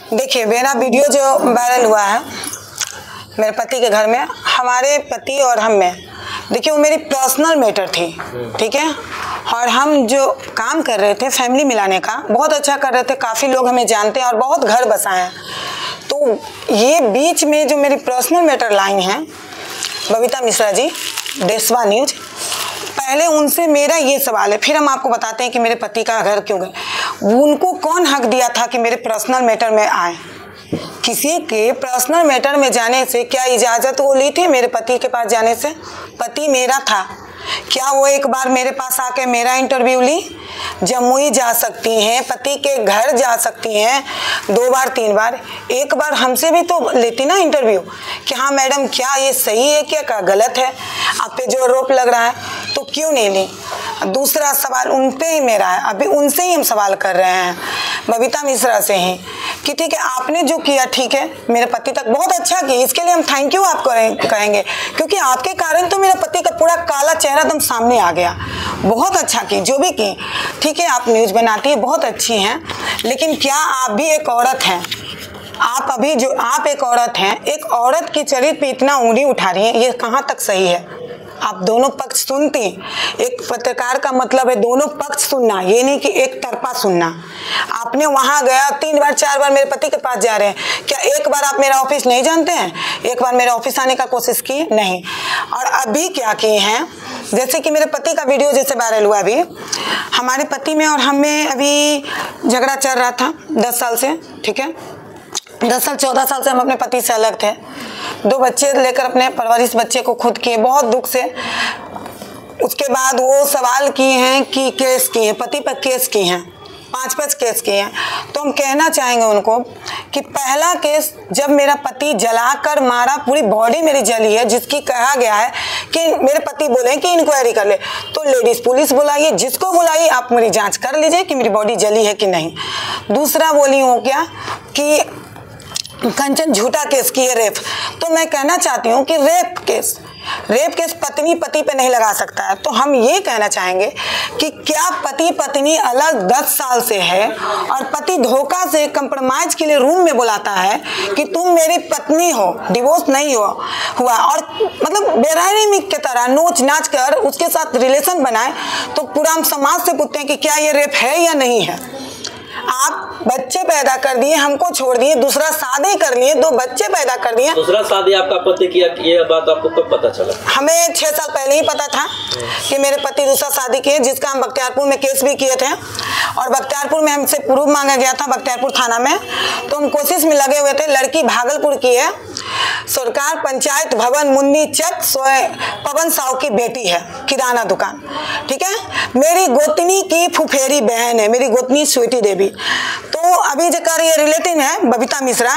देखिए, मेरा वीडियो जो वायरल हुआ है मेरे पति के घर में, हमारे पति और हम में, देखिए वो मेरी पर्सनल मैटर थी, ठीक है। और हम जो काम कर रहे थे फैमिली मिलाने का, बहुत अच्छा कर रहे थे, काफ़ी लोग हमें जानते हैं और बहुत घर बसाए हैं। तो ये बीच में जो मेरी पर्सनल मैटर लाइन है बबीता मिश्रा जी, देशवा न्यूज, पहले उनसे मेरा ये सवाल है, फिर हम आपको बताते हैं कि मेरे पति का घर क्यों गए। उनको कौन हक दिया था कि मेरे पर्सनल मैटर में आए? किसी के पर्सनल मैटर में जाने से क्या इजाज़त वो ली थी मेरे पति के पास जाने से? पति मेरा था, क्या वो एक बार मेरे पास आके मेरा इंटरव्यू ली? जमुई जा सकती हैं, पति के घर जा सकती हैं 2 बार 3 बार, एक बार हमसे भी तो लेती ना इंटरव्यू कि हाँ मैडम क्या ये सही है क्या गलत है, आप पे जो आरोप लग रहा है, तो क्यों नहीं ली? दूसरा सवाल उन पे ही मेरा है, अभी उनसे ही हम सवाल कर रहे हैं, बबीता मिश्रा से ही, कि ठीक है आपने जो किया ठीक है, मेरे पति तक बहुत अच्छा किया, इसके लिए हम थैंक यू आपको कहेंगे, क्योंकि आपके कारण तो मेरे पति का पूरा काला चेहरा एकदम सामने आ गया। बहुत अच्छा की, जो भी की, ठीक है आप न्यूज़ बनाती है, बहुत अच्छी हैं, लेकिन क्या आप भी एक औरत हैं? आप एक औरत हैं, एक औरत की चरित्र पे इतना उंगली उठा रही हैं, ये कहाँ तक सही है? आप दोनों पक्ष सुनती, एक पत्रकार का मतलब है दोनों पक्ष सुनना, ये नहीं कि एक तरफा सुनना। आपने वहां गया 3 बार 4 बार मेरे पति के पास जा रहे हैं, क्या एक बार आप मेरा ऑफिस नहीं जानते हैं? एक बार मेरे ऑफिस आने का कोशिश की नहीं। और अभी क्या किए हैं, जैसे कि मेरे पति का वीडियो जैसे वायरल हुआ, अभी हमारे पति में और हम में अभी झगड़ा चल रहा था 10 साल से, ठीक है, 10 साल 14 साल से हम अपने पति से अलग थे। 2 बच्चे लेकर अपने परवरिश बच्चे को खुद किए बहुत दुख से। उसके बाद वो सवाल किए हैं कि केस किए हैं, पति पर केस किए हैं, 5 केस किए हैं। तो हम कहना चाहेंगे उनको कि पहला केस जब मेरा पति जलाकर मारा, पूरी बॉडी मेरी जली है, जिसकी कहा गया है कि मेरे पति बोले कि इंक्वायरी कर ले, तो लेडीज पुलिस बुलाइए, जिसको बुलाइए आप मेरी जांच कर लीजिए कि मेरी बॉडी जली है कि नहीं। दूसरा बोली हो गया कि कंचन झूठा केस किए रेप, तो मैं कहना चाहती हूँ कि रेप केस पत्नी पति पे नहीं लगा सकता है। तो हम ये कहना चाहेंगे कि क्या पति पत्नी अलग 10 साल से है और पति धोखा से कंप्रोमाइज के लिए रूम में बुलाता है कि तुम मेरी पत्नी हो, डिवोर्स नहीं हुआ और मतलब बेरहमी की तरह नोच नाच कर उसके साथ रिलेशन बनाए, तो पूरा हम समाज से पूछते हैं कि क्या ये रेप है या नहीं है? आप बच्चे पैदा कर दिए, हमको छोड़ दिए, दूसरा शादी कर लिए, 2 बच्चे पैदा कर दिए। दूसरा शादी आपका पति किया, ये बात आपको कब पता चला? हमें 6 साल पहले ही पता था कि मेरे पति दूसरा शादी किए, जिसका हम बख्तियारपुर में केस भी किए थे और बख्तियारपुर में हमसे प्रूफ मांगा गया था बख्तियारपुर थाना में। तो हम कोशिश में लगे हुए थे। लड़की भागलपुर की है, सरकार पंचायत भवन मुन्नी चक पवन साहू की बेटी है, किराना दुकान, ठीक है। मेरी गोतनी की फुफेरी बहन है, मेरी गोतनी स्वीटी देवी। तो अभी जकर ये रिलेटिव है बबीता मिश्रा,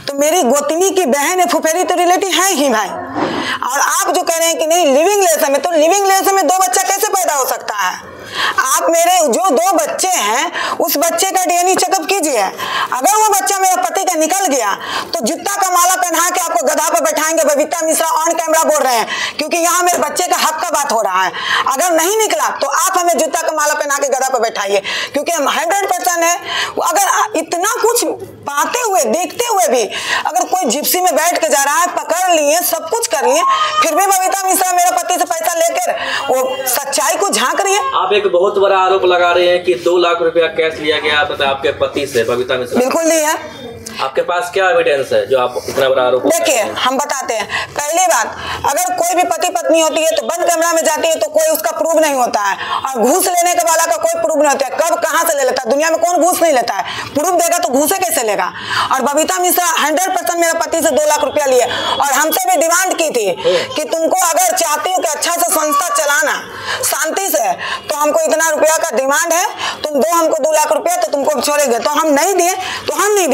तो मेरी गोतनी की बहन है, फुफेरी तो रिलेटिव है ही भाई। और आप जो कह रहे हैं कि नहीं लिविंग रिलेशन में, तो लिविंग रिलेशन में 2 बच्चा कैसे पैदा हो सकता है? आप मेरे जो 2 बच्चे हैं उस बच्चे का डीएनए चेकअप कीजिए, अगर वो बच्चा मेरे पति का निकल गया तो जूता का माला पहना के आपको गधा पर बैठाएंगे। बबीता मिश्रा ऑन कैमरा बोल रहे हैं, क्योंकि यहाँ मेरे बच्चे का हक का बात हो रहा है। अगर नहीं निकला तो आप हमें जूता का माला पहना के गधा पर बैठाइए, क्योंकि हम 100% है। अगर इतना कुछ पाते हुए देखते हुए भी अगर कोई जिप्सी में बैठ के जा रहा है, पकड़ लिए, सब कुछ कर लिए, फिर भी बबीता मिश्रा मेरे पति से पैसा लेकर वो सच्चाई को झांक रही है। आप एक बहुत बड़ा आरोप लगा रहे हैं कि 2 लाख रुपया कैश लिया गया आपके पति से, बबीता मिश्रा। बिल्कुल नहीं है। आपके पास क्या एविडेंस है जो आप इतना बड़ा आरोप? देखिए हम बताते हैं। पहली बात, अगर कोई भी पति पत्नी होती है तो बंद कमरा में जाती है तो कोई उसका प्रूफ नहीं होता है, और घूस लेने के वाला का कोई प्रूफ नहीं होता है। कब कहाँ से ले लेता है? दुनिया में कौन घूस नहीं लेता है? प्रूफ देगा तो घूसे कैसे लेगा? और बबीता मिश्रा 100% मेरे पति से 2 लाख रुपया लिए, और हमसे भी डिमांड की थी कि तुमको अगर चाहती हो कि अच्छा से संस्था चलाना शांति से, तो हमको इतना रुपया का डिमांड है, तुम दो हमको 2 लाख रुपया तो तुमको छोड़ेंगे। तो हम नहीं दिए,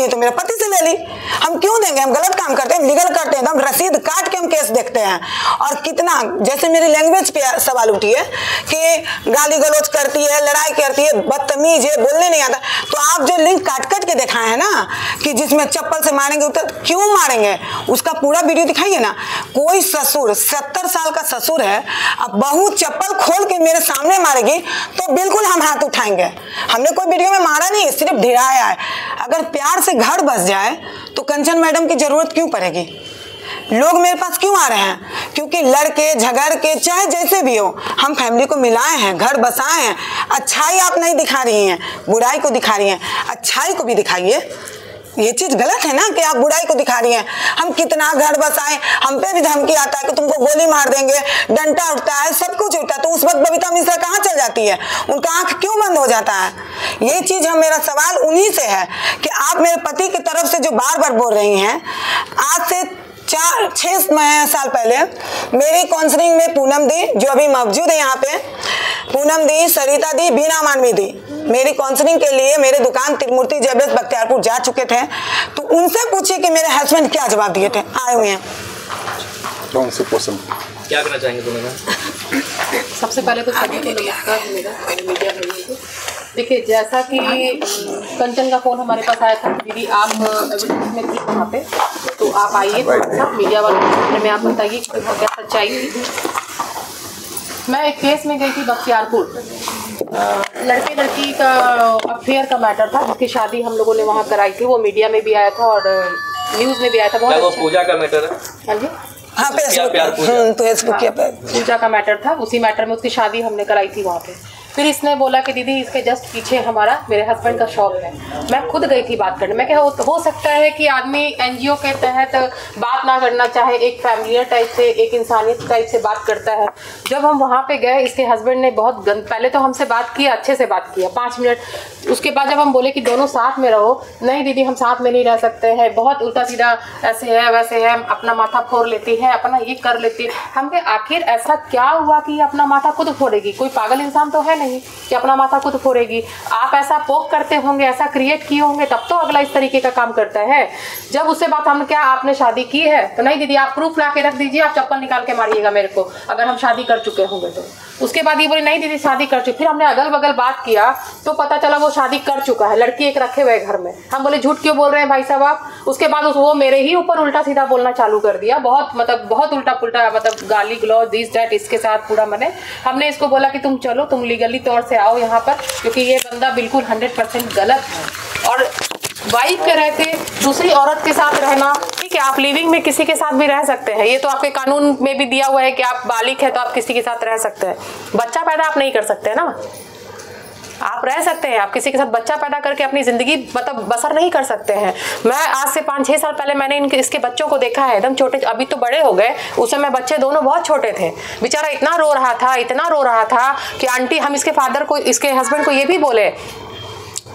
तो मेरे पति से ले ली। हम क्यों देंगे? हम गलत काम करते हैं, लीगल करते हैं, हम रसीद काट के हम केस देखते हैं। और कितना, जैसे मेरी लैंग्वेज पे सवाल उठी है कि गाली गलौज करती है, लड़ाई करती है, बदतमीज है, बोलने नहीं आता, तो आप जो लिंक काट काट के दिखाए हैं ना कि जिसमें चप्पल से मारेंगे, तो क्यों मारेंगे? उसका पूरा वीडियो दिखाइए ना। कोई ससुर 70 साल का ससुर है, अब बहू चप्पल खोल के मेरे सामने मारेगी तो बिल्कुल हम हाथ उठाएंगे। हमने कोई वीडियो में मारा नहीं, सिर्फ ढिराया है। अगर प्यार से घर बस जाए तो कंचन मैडम की जरूरत क्यों पड़ेगी? लोग मेरे पास क्यों आ रहे हैं? क्योंकि लड़के झगड़ के चाहे जैसे भी हो, हम फैमिली को मिलाए हैं, घर बसाए हैं। अच्छाई आप नहीं दिखा रही हैं, बुराई को दिखा रही हैं। अच्छाई को भी दिखाइए। ये चीज गलत है ना कि आप बुराई को दिखा रही हैं। हम कितना घर बसाएं, हम पे भी धमकी आता है कि तुमको गोली मार देंगे, डंडा उठता है, सब कुछ उठता है। तो उस वक्त बबीता मिश्रा कहाँ चल जाती है? उनका आंख क्यों बंद हो जाता है? ये चीज मेरा सवाल उन्हीं से है कि आप मेरे पति की तरफ से जो बार बार बोल रही हैं। आज से 4-6 साल पहले मेरी काउंसलिंग में पूनम दी, जो अभी मौजूद है यहाँ पे, पूनम दी, सरिता दी, बीना मानवी दी, मेरी काउंसलिंग के लिए मेरे दुकान त्रिमूर्ति ज्वेलर्स बख्तियारपुर जा चुके थे। तो उनसे पूछिए कि मेरे हस्बैंड क्या जवाब दिए थे। आए हुए हैं। कौन से क्वेश्चन क्या करना चाहेंगे दोनों? सबसे पहले तो सभी को नमस्कार मेरा मीडिया भाइयों को। देखिए, जैसा कि कंचन का फ़ोन हमारे पास आया था, दीदी आप एविडेंस में थी वहाँ पे, तो आप आइए थोड़ा सा मीडिया वालों के बारे में आप बताइए कि क्या सच्चाई थी। मैं एक केस में गई थी बख्तियारपुर, लड़के लड़की का अफेयर का मैटर था, जिसकी शादी हम लोगों ने वहाँ कराई थी। वो मीडिया में भी आया था और न्यूज़ में भी आया था। बहुत अच्छा। पूजा का मैटर है? हाँ जी, हाँ, फेसबुक पूजा का मैटर था। उसी मैटर में उसकी शादी हमने कराई थी वहाँ पे। फिर इसने बोला कि दीदी इसके जस्ट पीछे हमारा मेरे हस्बैंड का शॉप है। मैं खुद गई थी बात करने। मैं क्या हो सकता है कि आदमी एनजीओ के तहत बात ना करना चाहे, एक फैमिलियर टाइप से, एक इंसानियत टाइप से बात करता है। जब हम वहाँ पे गए, इसके हस्बैंड ने बहुत पहले तो हमसे बात किया, अच्छे से बात किया 5 मिनट। उसके बाद जब हम बोले कि दोनों साथ में रहो, नहीं दीदी हम साथ में नहीं रह सकते हैं, बहुत उल्टा सीधा ऐसे है वैसे है, अपना माथा फोड़ लेती है, अपना ये कर लेती है। हम कहे आखिर ऐसा क्या हुआ कि अपना माथा खुद फोड़ेगी? कोई पागल इंसान तो है नहीं कि अपना माथा खुद फोड़ेगी। आप ऐसा पोक करते होंगे, ऐसा क्रिएट किए होंगे, तब तो अगला इस तरीके का काम करता है। जब उससे बात हम क्या आपने शादी की है? तो नहीं दीदी आप प्रूफ ला के रख दीजिए, आप चप्पल निकाल के मारिएगा मेरे को अगर हम शादी कर चुके होंगे तो। उसके बाद ये बोली नहीं दीदी शादी कर चुकी। फिर हमने अगल बगल बात किया तो पता चला वो शादी कर चुका है, लड़की एक रखे हुए घर में। हम बोले झूठ क्यों बोल रहे हैं भाई साहब आप? उसके बाद वो मेरे ही ऊपर उल्टा सीधा बोलना चालू कर दिया, बहुत उल्टा पुल्टा, मतलब गाली गलौज दिस दैट इसके साथ पूरा। हमने इसको बोला कि तुम चलो, तुम लीगली तौर से आओ यहाँ पर, क्योंकि ये बंदा बिल्कुल 100% गलत है। और वाइफ के रहते दूसरी औरत के साथ रहना ठीक है, आप लिविंग में किसी के साथ भी रह सकते हैं, ये तो आपके कानून में भी दिया हुआ है कि आप बालिग है तो आप किसी के साथ रह सकते हैं। बच्चा पैदा आप नहीं कर सकते हैं ना, आप रह सकते हैं, आप किसी के साथ बच्चा पैदा करके अपनी जिंदगी बसर नहीं कर सकते हैं। मैं आज से 5-6 साल पहले मैंने इसके बच्चों को देखा है, एकदम छोटे, अभी तो बड़े हो गए, उस समय बच्चे दोनों बहुत छोटे थे। बेचारा इतना रो रहा था कि आंटी हम इसके फादर को, इसके हस्बैंड को ये भी बोले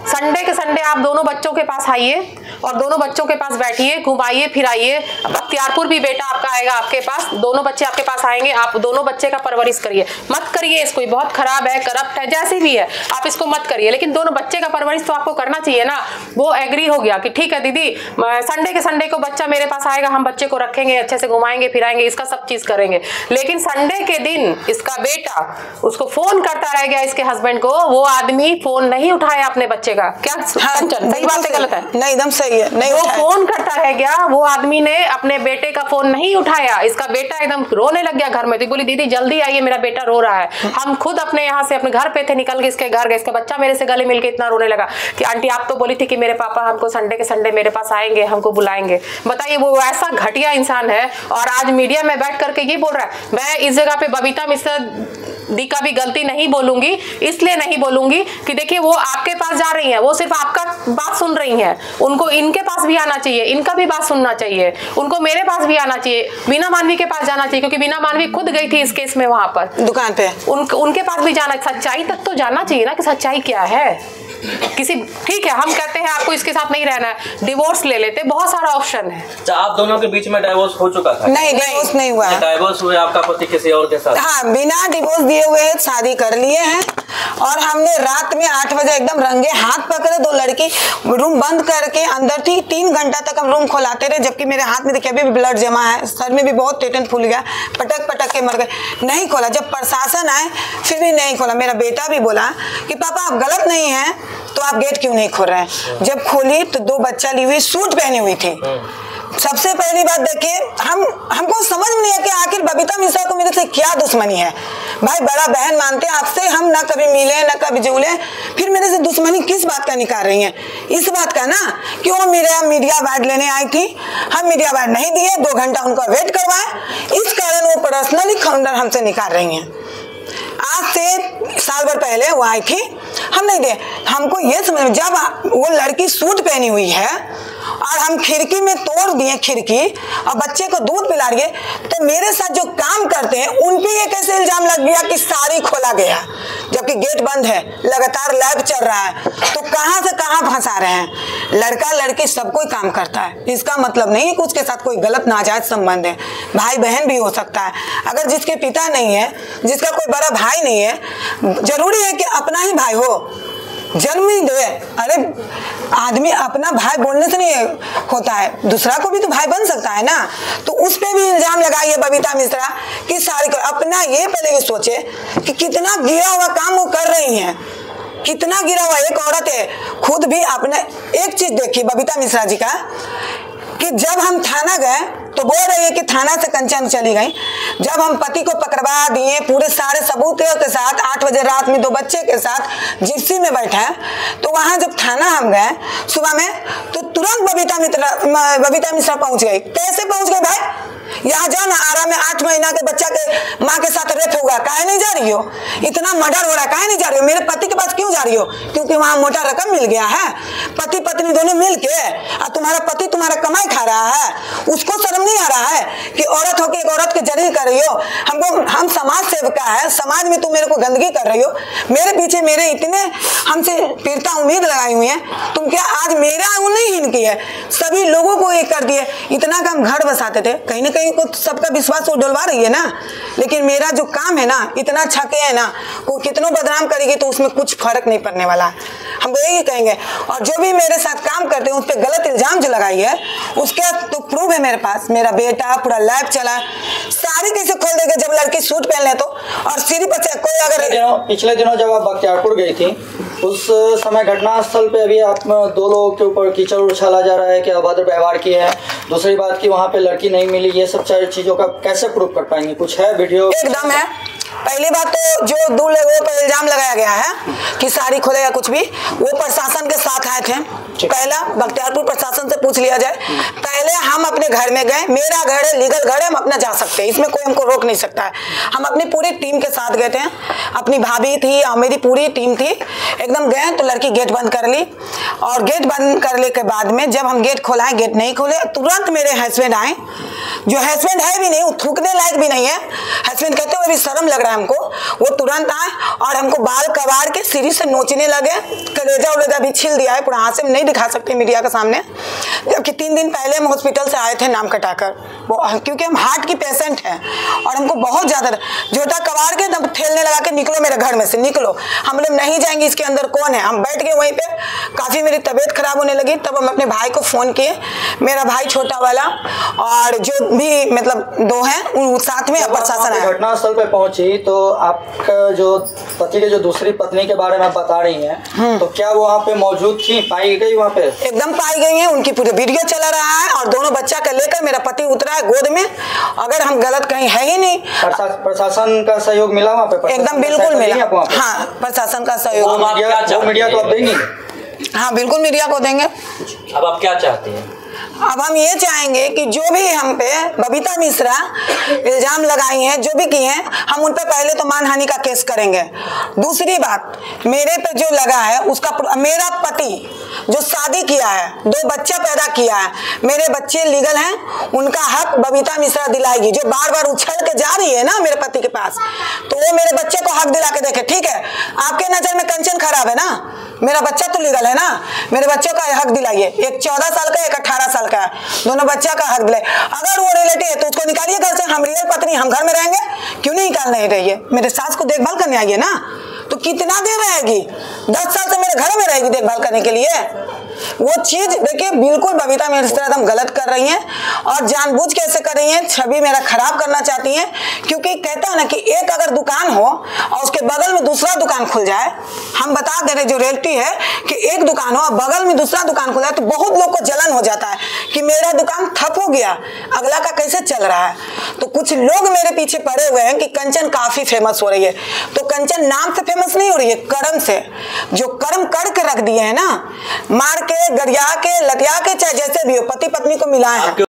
संडे के संडे आप दोनों बच्चों के पास आइए और दोनों बच्चों के पास बैठिए, घुमाइए फिराइए। बख्तियारपुर भी बेटा आपका आएगा आपके पास, दोनों बच्चे आपके पास आएंगे, आप दोनों बच्चे का परवरिश करिए। मत करिए इसको, बहुत खराब है, करप्ट है, जैसे भी है आप इसको मत करिए, लेकिन दोनों बच्चे का परवरिश तो आपको करना चाहिए ना। वो एग्री हो गया कि ठीक है दीदी संडे के संडे को बच्चा मेरे पास आएगा, हम बच्चे को रखेंगे, अच्छे से घुमाएंगे फिराएंगे, इसका सब चीज करेंगे। लेकिन संडे के दिन इसका बेटा उसको फोन करता रह गया, इसके हस्बैंड को, वो आदमी फोन नहीं उठाया अपने बच्चे का। क्या सही बात है गलत है? नहीं, एकदम सही है। नहीं, वो फोन करता रह गया, वो आदमी ने अपने बेटे का फोन नहीं उठाया। इसका बेटा एकदम रोने लग गया घर में। तो बोली दीदी जल्दी आइए, मेरा बेटा रो रहा है। हम खुद अपने यहाँ से अपने घर पे थे, निकल के इसके घर गए, इसका बच्चा मेरे से गले मिलके इतना रोने लगा कि आंटी आप तो बोली थी कि मेरे पापा हमको संडे के संडे मेरे पास आएंगे, हमको बुलाएंगे। बताइए वो ऐसा घटिया इंसान है और आज मीडिया में बैठ करके ये बोल रहा है। मैं इस जगह पे बबीता मिश्रा दी का भी गलती नहीं बोलूंगी, इसलिए नहीं बोलूंगी कि देखिए वो आपके पास जा रही है, वो सिर्फ आपका बात सुन रही हैं, उनको इनके पास भी आना चाहिए, इनका भी बात सुनना चाहिए, उनको मेरे पास भी आना चाहिए, बीना मानवी के पास जाना चाहिए, क्योंकि बीना मानवी खुद गई थी इस केस में वहां पर दुकान पे, उनके पास भी जाना, सच्चाई तक तो जाना चाहिए ना कि सच्चाई क्या है। किसी ठीक है हम कहते हैं आपको इसके साथ नहीं रहना है, डिवोर्स ले लेते, बहुत सारा ऑप्शन है। आप दोनों के बीच में डाइवोर्स हो चुका था? नहीं, डिवोर्स नहीं हुआ है। डाइवोर्स हुए आपका पति किसी और के साथ? हाँ, बिना डिवोर्स दिए हुए शादी कर लिए हैं। और हमने रात में 8 बजे एकदम रंगे हाथ पकड़े, 2 लड़की रूम बंद करके अंदर थी, 3 घंटा तक हम रूम खोलाते रहे, जबकि मेरे हाथ में देखिए अभी भी ब्लड जमा है, सर में भी बहुत टेटन फूल गया, पटक के मर गए, नहीं खोला। जब प्रशासन आए फिर भी नहीं खोला। मेरा बेटा भी बोला कि पापा आप गलत नहीं हैं तो आप गेट क्यों नहीं खोल रहे हैं। जब खोली तो 2 बच्चा ली हुई, सूट पहनी हुई थी। सबसे पहली बात देखिए, हमको समझ में नहीं है कि आखिर बबीता मिश्रा को मेरे से क्या दुश्मनी है। भाई बड़ा बहन मानते हैं, आपसे हम ना कभी मिले ना कभी जुले, फिर मेरे से दुश्मनी किस बात का निकाल रही हैं? इस बात का ना कि वो मेरा मीडिया अवार्ड लेने आई थी, हम मीडिया अवार्ड नहीं दिए, 2 घंटा उनका वेट करवाए, इस कारण वो पर्सनली खंडन हमसे निकाल रही हैं। आज से साल भर पहले वो आई थी, हम नहीं दे। हमको ये समझ, जब वो लड़की सूट पहनी हुई है और हम खिड़की में तोड़ दिए खिड़की और बच्चे को दूध पिला रही है, तो मेरे साथ जो काम करते हैं उन पे ये कैसे इल्जाम लग गया कि साड़ी खोला गया, जबकि गेट बंद है, लगातार लाइव चल रहा है, तो कहां से कहां फंसा रहे हैं? लड़का लड़की सब कोई काम करता है, इसका मतलब नहीं है कि उसके साथ कोई गलत नाजायज संबंध है। भाई बहन भी हो सकता है। अगर जिसके पिता नहीं है, जिसका कोई बड़ा भाई नहीं है, जरूरी है कि अपना ही भाई हो, जन्म ही दे। अरे आदमी अपना भाई बोलने से नहीं होता है, दूसरा को भी तो भाई बन सकता है ना। तो उस पे भी इल्जाम लगाइए बबीता मिश्रा कि सारी को अपना ये पहले ये सोचे कि कितना गिरा हुआ काम वो कर रही हैं, कितना गिरा हुआ। एक औरत है, खुद भी अपने एक चीज देखी बबीता मिश्रा जी का कि जब हम थाना गए तो बोल रही है कि थाना से कंचन चली गई। जब हम पति को पकड़वा दिए पूरे सारे सबूतों के साथ, 8 बजे रात में 2 बच्चे के साथ जिप्सी में बैठे, तो वहां जब थाना हम गए सुबह में, तो तुरंत बबीता मिश्रा पहुंच गई। कैसे पहुंच गई भाई? यहाँ जाओ ना, आरा में 8 महीना के बच्चा के माँ के साथ रेप होगा, काहे नहीं जा रही हो? इतना मर्डर हो रहा है, काहे नहीं जा रही हो? मेरे पति के पास क्यों जा रही हो? क्योंकि वहां मोटा रकम मिल गया है, पति पत्नी दोनों मिल के, और तुम्हारा पति तुम्हारा कमाई खा रहा है, उसको शर्म नहीं आ रहा है कि औरत होकर एक औरत के जरिए कर रही हो? हम समाज सेविका है, समाज में तुम मेरे को गंदगी कर रही हो, मेरे पीछे मेरे इतने हमसे पीड़ता उम्मीद लगाई हुई है, तुम क्या आज मेरा नहीं हिनकी है? सभी लोगों को ये कर दिए। इतना काम घर बसाते थे, कहीं ना कहीं को सबका विश्वास वो डलवा रही है ना, लेकिन मेरा जो काम है ना इतना छके है ना, वो कितनों बदनाम करेगी तो उसमें कुछ फर्क नहीं पड़ने वाला है। हम यही कहेंगे, और जो भी मेरे साथ काम करते हैं उस पर गलत इल्जाम जो लगाई है उसके तो प्रूफ है मेरे पास। मेरा बेटा पूरा लाइव चला, सारी कैसे खोल देगा जब लड़की सूट पहन ले तो। और सीधी पर कोई अगर पिछले दिनों जब आप बख्तियारपुर गई थी उस समय घटनास्थल पे अभी आप 2 लोगों के ऊपर कीचड़ उछाला जा रहा है कि अभद्र व्यवहार किए हैं, दूसरी बात कि वहाँ पे लड़की नहीं मिली, ये सब सारी चीजों का कैसे प्रूफ कर पाएंगे? कुछ है वीडियो? एकदम है। पहली बात तो जो 2 लोगों पर इल्जाम लगाया गया है कि साड़ी खोले या कुछ भी, वो प्रशासन के साथ आए थे। पहला बख्तियारपुर प्रशासन से पूछ लिया जाए। पहले हम अपने घर में गए, मेरा घर है, लीगल घर है, हम अपना जा सकते हैं, इसमें कोई हमको रोक नहीं सकता है। हम अपनी पूरी टीम के साथ गए थे, अपनी भाभी थी और मेरी पूरी टीम थी, एकदम गए तो लड़की गेट बंद कर ली, और गेट बंद करने के बाद में जब हम गेट खोलाए, गेट नहीं खोले, तुरंत मेरे हस्बैंड आए, जो हस्बैंड है भी नहीं, वो थूकने लायक भी नहीं है, हस्बैंड कहते हुए भी शर्म लग रहा है हमको, वो तुरंत आए और हमको बाल कबाड़ के सीढ़ी से नोचने लगे, कलेजा उलेजा भी छिल दिया है, पूरा हाथ से नहीं दिखा सकते मीडिया के सामने। जबकि 3 दिन पहले हम हॉस्पिटल से आए थे नाम कटाकर, क्योंकि हम हार्ट की पेशेंट हैं और हमको बहुत ज्यादा जोटा कबाड़ के तब ठेलने लगा के निकलो मेरे घर में से, निकलो। हम लोग नहीं जाएंगे, इसके अंदर कौन है? हम बैठ गए वहीं पे, काफी मेरी तबीयत खराब होने लगी। तब हम अपने भाई को फोन किए, मेरा भाई छोटा वाला और जो भी मतलब 2 हैं उन साथ में प्रशासन आया। घटनास्थल पे पहुंची तो आपका जो पति के जो दूसरी पत्नी के बारे में बता रही हैं, तो क्या वो वहाँ पे मौजूद थी, पाई गई वहाँ पे? एकदम पाई गई है, उनकी पूरी वीडियो चला रहा है और दोनों बच्चा का लेकर मेरा पति उतरा है गोद में। अगर हम गलत कहीं है ही नहीं। प्रशासन का सहयोग मिला वहाँ पे? एकदम बिल्कुल मिला। हाँ, प्रशासन का सहयोग। मीडिया को आप देंगे? हाँ बिल्कुल, मीडिया को देंगे। अब आप क्या चाहते हैं? अब हम ये चाहेंगे कि जो भी हम पे बबीता मिश्रा इल्जाम लगाई हैं, जो भी किए हैं, हम उन पे पहले तो मानहानि का केस करेंगे। दूसरी बात, मेरे पे जो लगा है उसका, मेरा पति जो शादी किया है, 2 बच्चा पैदा किया है, मेरे बच्चे लीगल हैं, उनका हक बबीता मिश्रा दिलाएगी। जो बार बार उछल के जा रही है ना मेरे पति के पास, तो वो मेरे बच्चे को हक दिला के देखे। ठीक है, आपके नजर में कंचन खराब है ना, मेरा बच्चा तो लीगल है ना, मेरे बच्चों का हक दिलाइए। एक 14 साल का, एक 18 साल का है, दोनों बच्चा का हक दिलाइए। अगर वो रिलेटिव है तो उसको निकालिए घर से, हम रियल पत्नी, हम घर में रहेंगे, क्यों नहीं निकाल नहीं रही है? मेरे सास को देखभाल करने आइए ना, तो कितना देर रहेगी? 10 साल से मेरे घर में रहेगी देखभाल करने के लिए। वो चीज देखिए, बिल्कुल बबीता मिश्रा एकदम गलत कर रही हैं और जानबूझ के ऐसे कर रही हैं, छवि मेरा खराब करना चाहती हैं। क्योंकि कहता है ना कि एक अगर दुकान हो और उसके बगल में दूसरा दुकान खुल जाए, हम बता दे रहे जो रियलिटी है कि एक दुकान हो और बगल में दूसरा दुकान खुल जाए, तो बहुत लोग को जलन हो जाता है कि मेरा दुकान ठप हो गया, अगला का कैसे चल रहा है। तो कुछ लोग मेरे पीछे पड़े हुए हैं कि कंचन काफी फेमस हो रही है। तो कंचन नाम से फेमस नहीं हो रही है, कर्म से। जो कर्म करके रख दिए हैं ना, मार के, गरिया के, लटिया के, चाहे जैसे भी हो, पति पत्नी को मिलाए हैं।